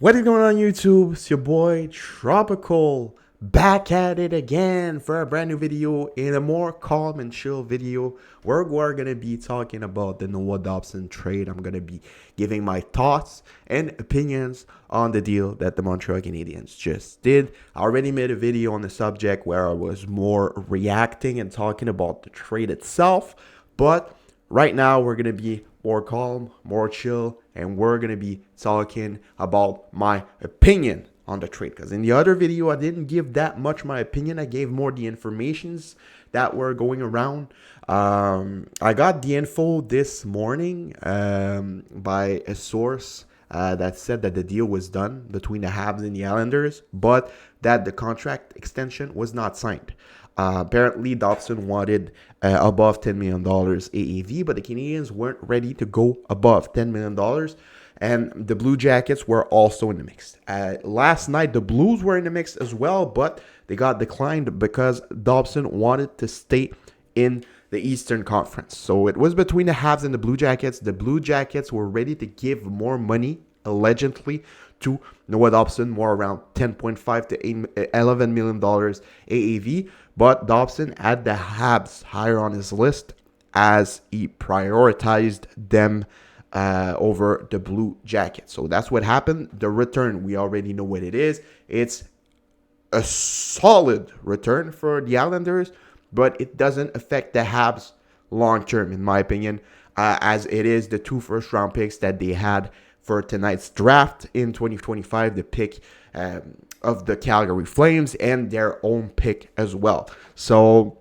What is going on YouTube? It's your boy Tropical back at it again for a brand new video in a more calm and chill video where we're going to be talking about the Noah Dobson trade. I'm going to be giving my thoughts and opinions on the deal that the Montreal Canadiens just did. I already made a video on the subject where I was more reacting and talking about the trade itself, but right now we're going to be more calm, more chill, and we're going to be talking about my opinion on the trade. Because in the other video, I didn't give that much my opinion. I gave more the informations that were going around. I got the info this morning by a source that said that the deal was done between the Habs and the Islanders, but that the contract extension was not signed. Apparently, Dobson wanted above $10 million AAV, but the Canadiens weren't ready to go above $10 million. And the Blue Jackets were also in the mix. Last night, the Blues were in the mix as well, but they got declined because Dobson wanted to stay in the Eastern Conference. So it was between the Habs and the Blue Jackets. The Blue Jackets were ready to give more money, allegedly, to Noah Dobson, more around $10.5 to $11 million AAV. But Dobson had the Habs higher on his list as he prioritized them over the Blue Jackets. So that's what happened. The return, we already know what it is. It's a solid return for the Islanders, but it doesn't affect the Habs long term, in my opinion, as it is the 2 first-round picks that they had for tonight's draft in 2025, the pick of the Calgary Flames and their own pick as well. So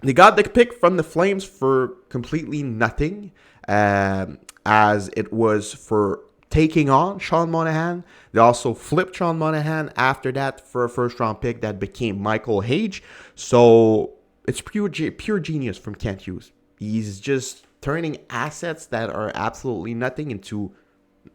they got the pick from the Flames for completely nothing, as it was for taking on Sean Monahan. They also flipped Sean Monahan after that for a first-round pick that became Michael Hage. So it's pure genius from Kent Hughes. He's just turning assets that are absolutely nothing into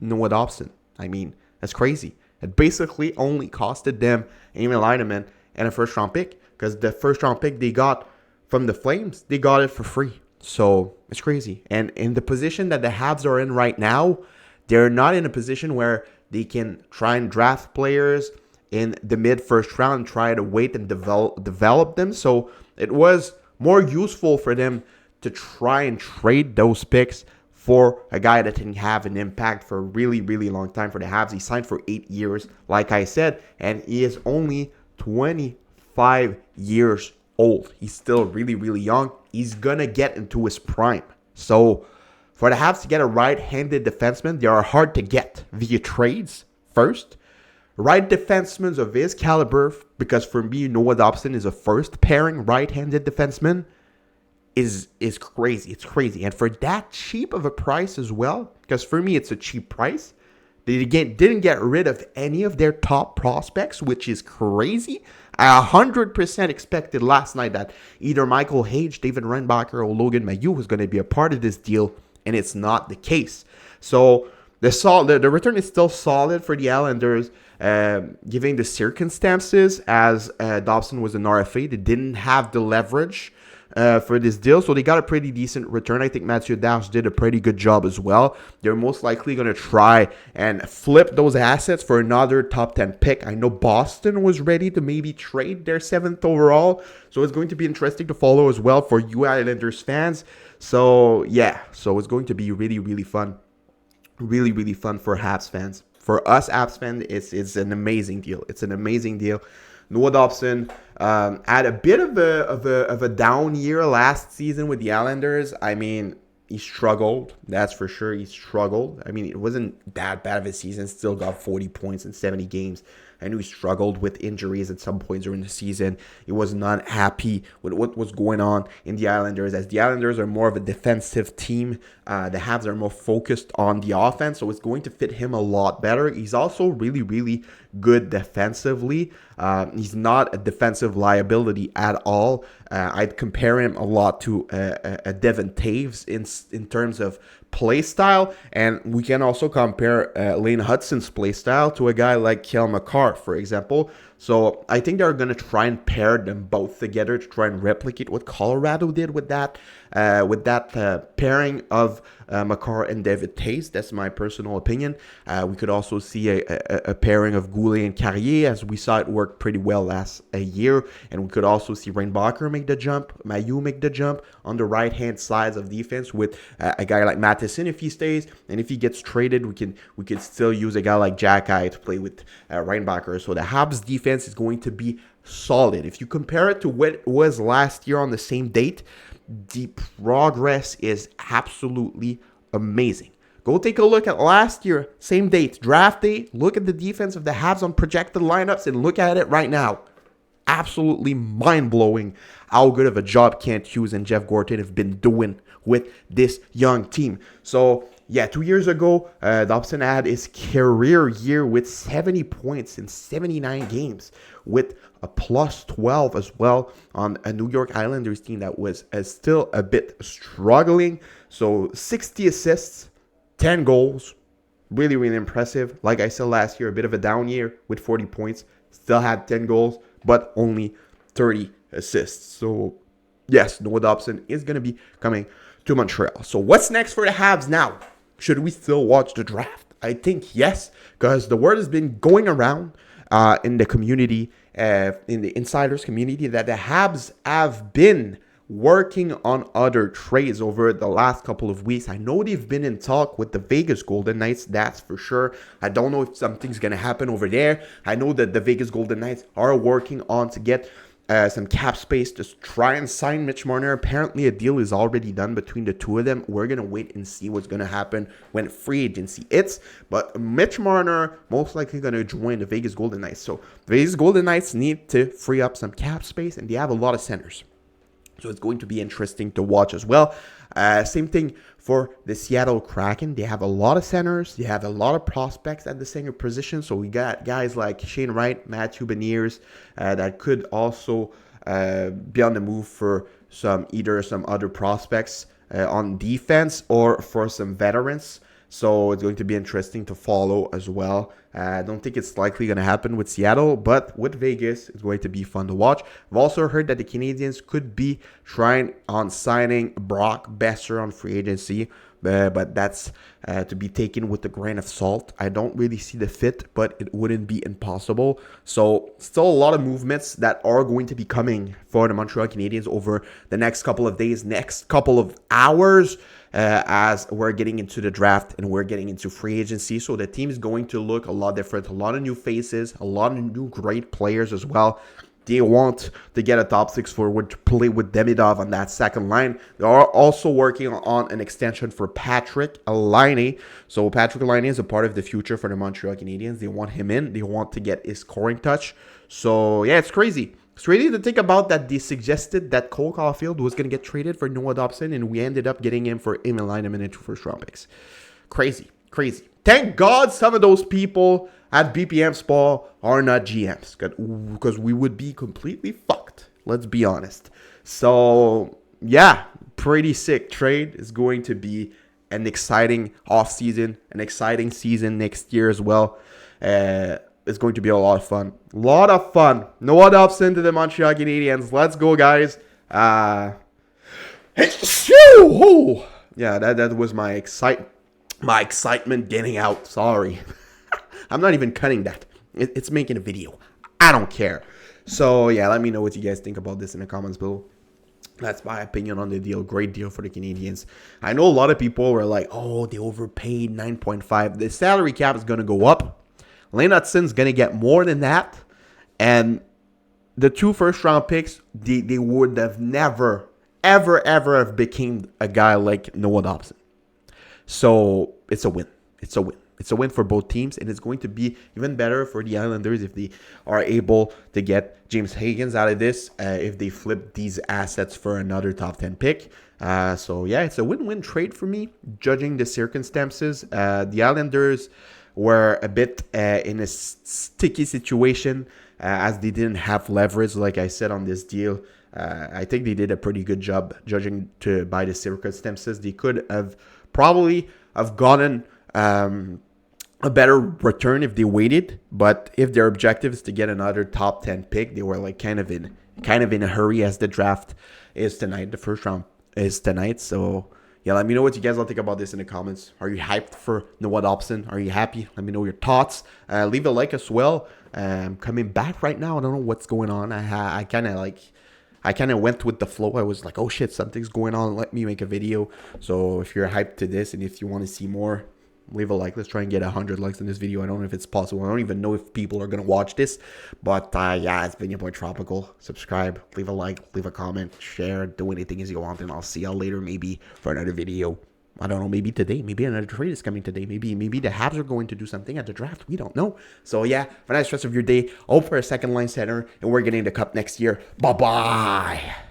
Noah Dobson. I mean, that's crazy. It basically only costed them Eamon Leineman and a first-round pick, because the first-round pick they got from the Flames, they got it for free. So it's crazy. And in the position that the Habs are in right now, they're not in a position where they can try and draft players in the mid-first round and try to wait and develop them. So it was more useful for them to try and trade those picks for a guy that didn't have an impact for a really, really long time for the Habs. He signed for 8 years, like I said, and he is only 25 years old. He's still really, really young. He's going to get into his prime. So for the Habs to get a right-handed defenseman, they are hard to get via trades first. Right defensemen of his caliber, because for me, Noah Dobson is a first-pairing right-handed defenseman, is crazy. It's crazy. And for that cheap of a price as well, because for me, it's a cheap price. They didn't get rid of any of their top prospects, which is crazy. I 100% expected last night that either Michael Hage, David Reinbacher, or Logan Mailloux was going to be a part of this deal, and it's not the case. So the return is still solid for the Islanders, given the circumstances, as Dobson was an RFA. They didn't have the leverage for this deal, so they got a pretty decent return. I think Mathieu Dash did a pretty good job as well. They're most likely going to try and flip those assets for another top 10 pick. I know Boston was ready to maybe trade their 7th overall, so it's going to be interesting to follow as well for you Islanders fans. So yeah, so it's going to be really, really fun. Really, really fun for Habs fans. For us Habs fans, it's an amazing deal. It's an amazing deal. Noah Dobson had a bit of a down year last season with the Islanders. I mean, he struggled. That's for sure. He struggled. I mean, it wasn't that bad of a season. Still got 40 points in 70 games. I knew he struggled with injuries at some points during the season. He was not happy with what was going on in the Islanders, as the Islanders are more of a defensive team. The Habs are more focused on the offense, so it's going to fit him a lot better. He's also really, really good defensively. He's not a defensive liability at all. I'd compare him a lot to a Devon Taves in terms of play style, and we can also compare Lane Hudson's play style to a guy like Cale Makar, for example. So I think they're going to try and pair them both together to try and replicate what Colorado did with that pairing of Makar and David Tays. That's my personal opinion. We could also see a pairing of Goulet and Carrier, as we saw it work pretty well last year. And we could also see Reinbacher make the jump, Mailloux make the jump on the right-hand sides of defense with a guy like Matheson if he stays. And if he gets traded, we could still use a guy like Jacky to play with Reinbacher. So the Habs defense is going to be solid. If you compare it to what it was last year on the same date, the progress is absolutely amazing. Go take a look at last year, same date, draft day. Look at the defense of the Habs on projected lineups and look at it right now. Absolutely mind-blowing how good of a job Kent Hughes and Jeff Gorton have been doing with this young team. So, yeah, 2 years ago, Dobson had his career year with 70 points in 79 games, with a plus 12 as well on a New York Islanders team that was still a bit struggling. So 60 assists, 10 goals, really, really impressive. Like I said last year, a bit of a down year with 40 points, still had 10 goals, but only 30 assists. So yes, Noah Dobson is going to be coming to Montreal. So what's next for the Habs now? Should we still watch the draft? I think yes, because the word has been going around in the community, in the insiders community, that the Habs have been working on other trades over the last couple of weeks. I know they've been in talk with the Vegas Golden Knights, that's for sure. I don't know if something's going to happen over there. I know that the Vegas Golden Knights are working on to get some cap space to try and sign Mitch Marner. Apparently, a deal is already done between the two of them. We're going to wait and see what's going to happen when free agency hits. But Mitch Marner most likely going to join the Vegas Golden Knights. So the Vegas Golden Knights need to free up some cap space, and they have a lot of centers. So it's going to be interesting to watch as well. Same thing for the Seattle Kraken. They have a lot of centers. They have a lot of prospects at the center position. So we got guys like Shane Wright, Matthew Beniers that could also be on the move for some other prospects on defense or for some veterans. So it's going to be interesting to follow as well. I don't think it's likely going to happen with Seattle, but with Vegas, it's going to be fun to watch. I've also heard that the Canadiens could be trying on signing Brock Besser on free agency, but that's to be taken with a grain of salt. I don't really see the fit, but it wouldn't be impossible. So still a lot of movements that are going to be coming for the Montreal Canadiens over the next couple of days, next couple of hours, as we're getting into the draft and we're getting into free agency. So the team is going to look a lot different, a lot of new faces, a lot of new great players as well. They want to get a top six forward to play with Demidov on that second line. They are also working on an extension for Patrick Laine. So Patrick Laine is a part of the future for the Montreal Canadiens. They want him in. They want to get his scoring touch. So yeah, it's crazy. It's crazy to think about that they suggested that Cole Caulfield was going to get traded for Noah Dobson, and we ended up getting him for Emil Heineman and 2 first-round picks. Crazy. Thank God some of those people at BPM Spa are not GMs, because we would be completely fucked. Let's be honest. So, yeah, pretty sick trade. Is going to be an exciting offseason, an exciting season next year as well. It's going to be a lot of fun. Noah Dobson to the Montreal Canadiens. Let's go, guys. Yeah, that was my excitement getting out. Sorry. I'm not even cutting that. It's making a video. I don't care. So, yeah, let me know what you guys think about this in the comments below. That's my opinion on the deal. Great deal for the Canadiens. I know a lot of people were like, oh, they overpaid 9.5. The salary cap is going to go up. Lane Hudson's going to get more than that. And the 2 first-round picks, they would have never, ever have became a guy like Noah Dobson. So it's a win. It's a win for both teams, and it's going to be even better for the Islanders if they are able to get James Higgins out of this, if they flip these assets for another top 10 pick. So, yeah, it's a win-win trade for me, judging the circumstances. The Islanders were a bit in a sticky situation as they didn't have leverage, like I said, on this deal. I think they did a pretty good job judging by the circumstances. They could have probably have gotten a better return if they waited. But if their objective is to get another top 10 pick, they were like kind of in a hurry, as the draft is tonight. The first round is tonight. So yeah, let me know what you guys all think about this in the comments. Are you hyped for Noah Dobson? Are you happy? Let me know your thoughts. Leave a like as well. Coming back right now, I don't know what's going on. I kind of went with the flow. I was like, oh shit, something's going on. Let me make a video. So if you're hyped to this and if you want to see more, leave a like. Let's try and get 100 likes in this video. I don't know if it's possible. I don't even know if people are going to watch this. But yeah, it's been your boy Tropical. Subscribe, leave a like, leave a comment, share, do anything as you want. And I'll see y'all later maybe for another video. I don't know, maybe today. Maybe another trade is coming today. Maybe the Habs are going to do something at the draft. We don't know. So yeah, have a nice rest of your day. Hope for a second line center. And we're getting the cup next year. Bye-bye.